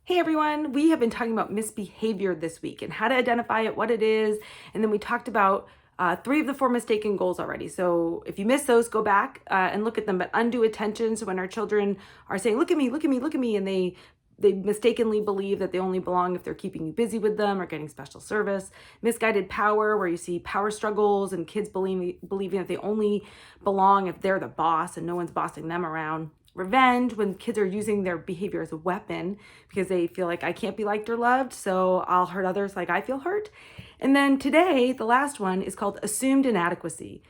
Hey everyone, we have been talking about misbehavior this week and how to identify it, what it is, and then we talked about 3 of the 4 mistaken goals already. So if you missed those, go back and look at them. But undue attention, so when our children are saying, look at me, look at me, look at me, and they mistakenly believe that they only belong if they're keeping you busy with them or getting special service. Misguided power, where you see power struggles and kids believing that they only belong if they're the boss and no one's bossing them around. Revenge, when kids are using their behavior as a weapon because they feel like I can't be liked or loved, so I'll hurt others like I feel hurt. And then today, the last one is called assumed inadequacy.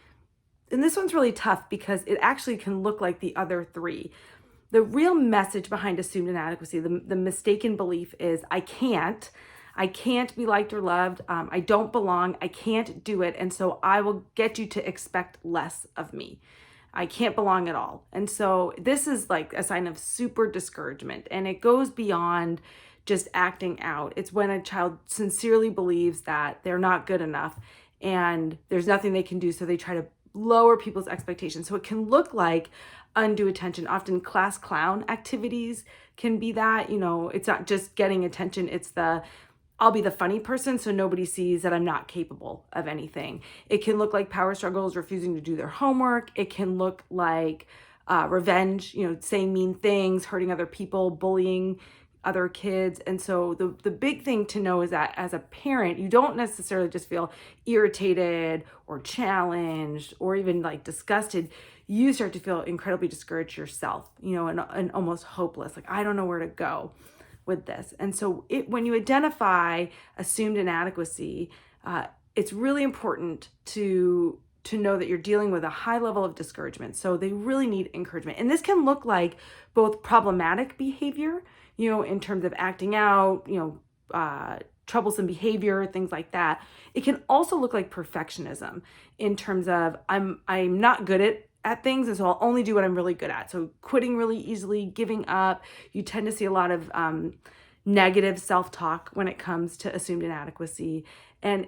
And this one's really tough because it actually can look like the other 3. The real message behind assumed inadequacy, the mistaken belief is I can't be liked or loved. I don't belong. I can't do it. And so I will get you to expect less of me. I can't belong at all. And so this is like a sign of super discouragement, and it goes beyond just acting out. It's when a child sincerely believes that they're not good enough and there's nothing they can do, so they try to lower people's expectations. So it can look like undue attention. Often class clown activities can be that, it's not just getting attention, it's I'll be the funny person so nobody sees that I'm not capable of anything. It can look like power struggles, refusing to do their homework. It can look like revenge, saying mean things, hurting other people, bullying other kids. And so the big thing to know is that as a parent, you don't necessarily just feel irritated or challenged or even like disgusted. You start to feel incredibly discouraged yourself, and almost hopeless. Like, I don't know where to go with this. And so when you identify assumed inadequacy, it's really important to know that you're dealing with a high level of discouragement. So they really need encouragement. And this can look like both problematic behavior, in terms of acting out, troublesome behavior, things like that. It can also look like perfectionism in terms of I'm not good at things, and so I'll only do what I'm really good at. So quitting really easily, giving up. You tend to see a lot of negative self-talk when it comes to assumed inadequacy. And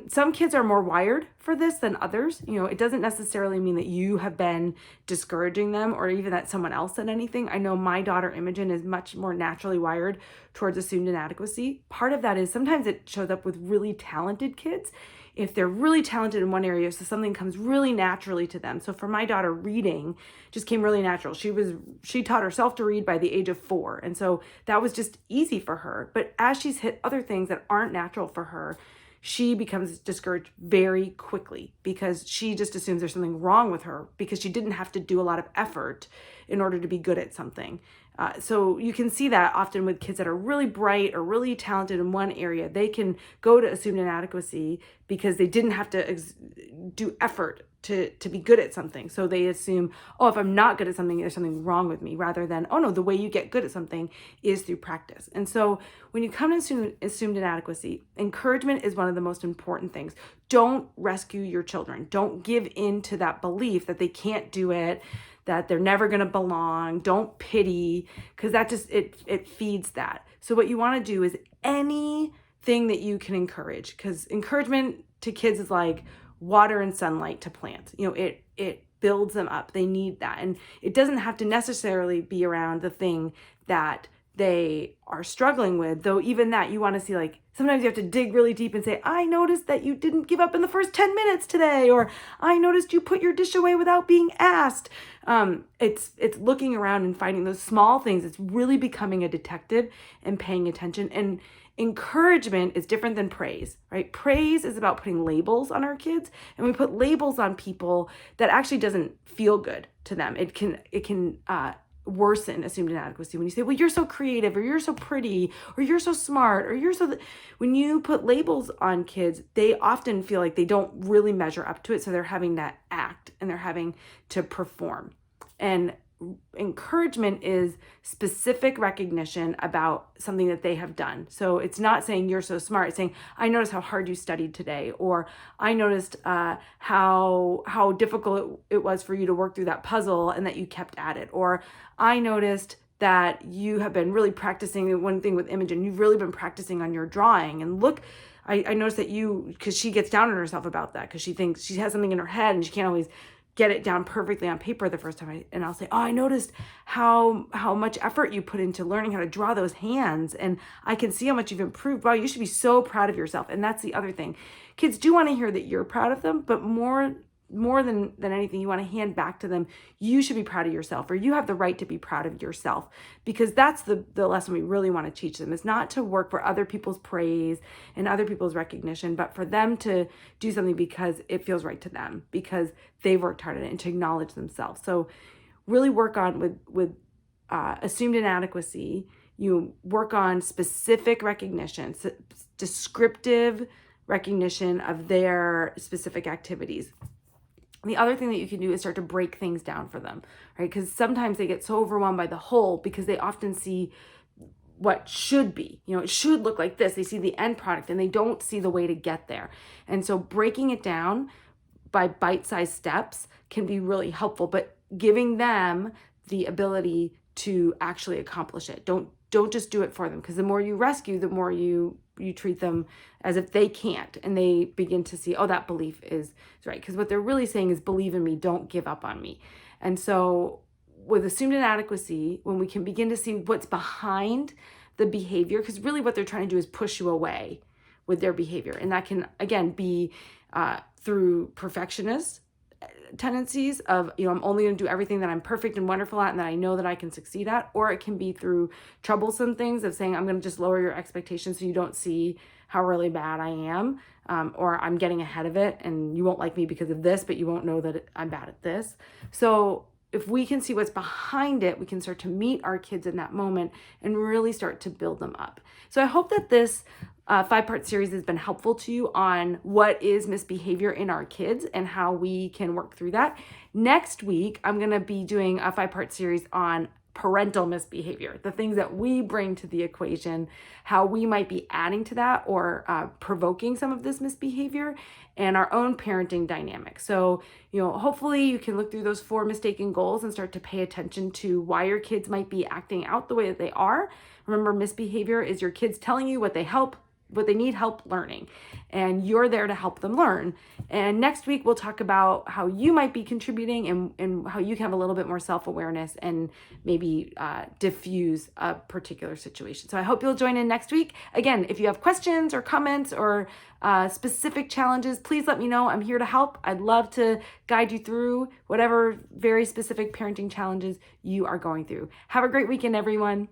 some kids are more wired for this than others. It doesn't necessarily mean that you have been discouraging them or even that someone else said anything. I know my daughter Imogen is much more naturally wired towards assumed inadequacy. Part of that is sometimes it shows up with really talented kids. If they're really talented in one area, so something comes really naturally to them. So for my daughter, reading just came really natural. She taught herself to read by the age of 4. And so that was just easy for her. But as she's hit other things that aren't natural for her, she becomes discouraged very quickly because she just assumes there's something wrong with her because she didn't have to do a lot of effort in order to be good at something. So you can see that often with kids that are really bright or really talented in one area. They can go to assumed inadequacy because they didn't have to do effort to be good at something. So they assume, oh, if I'm not good at something, there's something wrong with me, rather than, oh no, the way you get good at something is through practice. And so when you come to assumed inadequacy, encouragement is one of the most important things. Don't rescue your children. Don't give in to that belief that they can't do it, that they're never going to belong. Don't pity, because that just, it feeds that. So what you want to do is anything that you can encourage, because encouragement to kids is like water and sunlight to plants. It builds them up. They need that. And it doesn't have to necessarily be around the thing that they are struggling with, though even that you want to see, like, sometimes you have to dig really deep and say, I noticed that you didn't give up in the first 10 minutes today, or I noticed you put your dish away without being asked. It's looking around and finding those small things. It's really becoming a detective and paying attention. And encouragement is different than praise, right? Praise is about putting labels on our kids, and we put labels on people that actually doesn't feel good to them. It can worsen assumed inadequacy when you say, well, you're so creative, or you're so pretty, or you're so smart, or when you put labels on kids, they often feel like they don't really measure up to it. So they're having to act and they're having to perform. And encouragement is specific recognition about something that they have done. So it's not saying you're so smart. It's saying, I noticed how hard you studied today, or I noticed how difficult it was for you to work through that puzzle and that you kept at it, or I noticed that you have been really practicing. One thing with Imogen, you've really been practicing on your drawing, and look, I noticed that because she gets down on herself about that, because she thinks she has something in her head and she can't always get it down perfectly on paper the first time, and I'll say, oh, I noticed how much effort you put into learning how to draw those hands, and I can see how much you've improved. Wow, you should be so proud of yourself. And that's the other thing. Kids do want to hear that you're proud of them, but more than anything, you want to hand back to them, you should be proud of yourself, or you have the right to be proud of yourself, because that's the lesson we really want to teach them, is not to work for other people's praise and other people's recognition, but for them to do something because it feels right to them, because they've worked hard at it, and to acknowledge themselves. So really work on with assumed inadequacy. You work on specific recognition, descriptive recognition of their specific activities. The other thing that you can do is start to break things down for them, right? Because sometimes they get so overwhelmed by the whole, because they often see what should be, it should look like this. They see the end product and they don't see the way to get there. And so breaking it down by bite-sized steps can be really helpful, but giving them the ability to actually accomplish it. Don't just do it for them, because the more you rescue, the more you treat them as if they can't, and they begin to see, oh, that belief is right. Because what they're really saying is, believe in me, don't give up on me. And so with assumed inadequacy, when we can begin to see what's behind the behavior, because really what they're trying to do is push you away with their behavior. And that can, again, be through perfectionist tendencies of, I'm only going to do everything that I'm perfect and wonderful at and that I know that I can succeed at. Or it can be through troublesome things of saying, I'm going to just lower your expectations so you don't see how really bad I am, or I'm getting ahead of it and you won't like me because of this, but you won't know that I'm bad at this. So if we can see what's behind it, we can start to meet our kids in that moment and really start to build them up. So I hope that this 5-part series has been helpful to you on what is misbehavior in our kids and how we can work through that. Next week, I'm going to be doing a 5-part series on parental misbehavior, the things that we bring to the equation, how we might be adding to that or provoking some of this misbehavior, and our own parenting dynamic. So, hopefully you can look through those 4 mistaken goals and start to pay attention to why your kids might be acting out the way that they are. Remember, misbehavior is your kids telling you what they need help learning, and you're there to help them learn. And next week we'll talk about how you might be contributing and how you can have a little bit more self-awareness and maybe diffuse a particular situation. So I hope you'll join in next week. Again, if you have questions or comments or specific challenges, please let me know. I'm here to help. I'd love to guide you through whatever very specific parenting challenges you are going through. Have a great weekend, everyone.